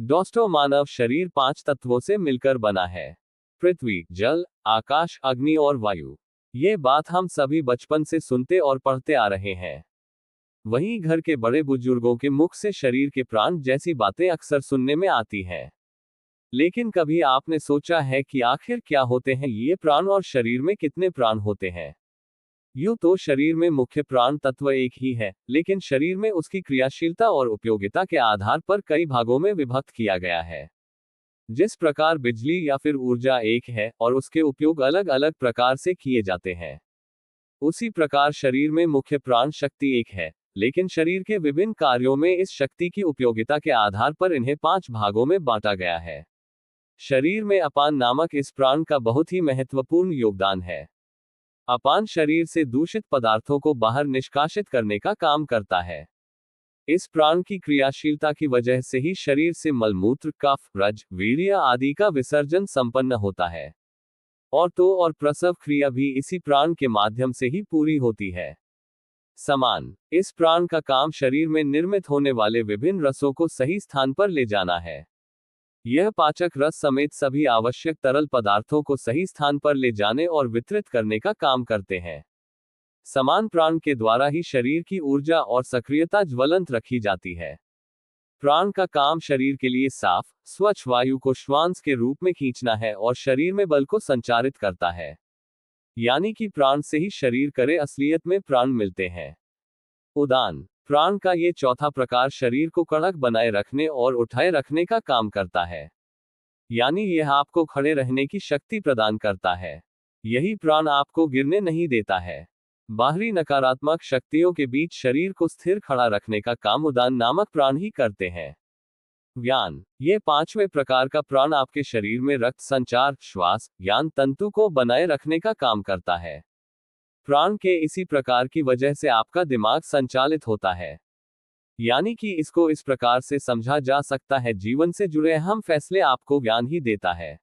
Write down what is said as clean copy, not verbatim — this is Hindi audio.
दोस्तों, मानव शरीर 5 तत्वों से मिलकर बना है। पृथ्वी, जल, आकाश, अग्नि और वायु। ये बात हम सभी बचपन से सुनते और पढ़ते आ रहे हैं। वहीं घर के बड़े बुजुर्गों के मुख से शरीर के प्राण जैसी बातें अक्सर सुनने में आती हैं। लेकिन कभी आपने सोचा है कि आखिर क्या होते हैं ये प्राण और शरीर में कितने प्राण होते हैं? यूं तो शरीर में मुख्य प्राण तत्व एक ही है, लेकिन शरीर में उसकी क्रियाशीलता और उपयोगिता के आधार पर कई भागों में विभक्त किया गया है। जिस प्रकार बिजली या फिर ऊर्जा एक है और उसके उपयोग अलग अलग प्रकार से किए जाते हैं, उसी प्रकार शरीर में मुख्य प्राण शक्ति एक है, लेकिन शरीर के विभिन्न कार्यों में इस शक्ति की उपयोगिता के आधार पर इन्हें 5 भागों में बांटा गया है। शरीर में अपान नामक इस प्राण का बहुत ही महत्वपूर्ण योगदान है। अपान शरीर से दूषित पदार्थों को बाहर निष्कासित करने का काम करता है। इस प्राण की क्रियाशीलता की वजह से ही शरीर से मलमूत्र, कफ, रज, वीर्य आदि का विसर्जन संपन्न होता है। और प्रसव क्रिया भी इसी प्राण के माध्यम से ही पूरी होती है। समान, इस प्राण का काम शरीर में निर्मित होने वाले विभिन्न रसों को सही स्थान पर ले जाना है। यह पाचक रस समेत सभी आवश्यक तरल पदार्थों को सही स्थान पर ले जाने और वितरित करने का काम करते हैं। समान प्राण के द्वारा ही शरीर की ऊर्जा और सक्रियता ज्वलंत रखी जाती है। प्राण का काम शरीर के लिए साफ, स्वच्छ वायु को श्वास के रूप में खींचना है और शरीर में बल को संचारित करता है। यानी कि प्राण से ही शरीर करे असलियत में प्राण मिलते हैं। उदान, प्राण का ये चौथा प्रकार शरीर को कड़क बनाए रखने और उठाए रखने का काम करता है। यानी यह आपको खड़े रहने की शक्ति प्रदान करता है। यही प्राण आपको गिरने नहीं देता है। बाहरी नकारात्मक शक्तियों के बीच शरीर को स्थिर खड़ा रखने का काम उदान नामक प्राण ही करते हैं। व्यान, ये 5वें प्रकार का प्राण आपके शरीर में रक्त संचार, श्वास, ज्ञान तंतु को बनाए रखने का काम करता है। प्राण के इसी प्रकार की वजह से आपका दिमाग संचालित होता है। यानी कि इसको इस प्रकार से समझा जा सकता है, जीवन से जुड़े अहम फैसले आपको ज्ञान ही देता है।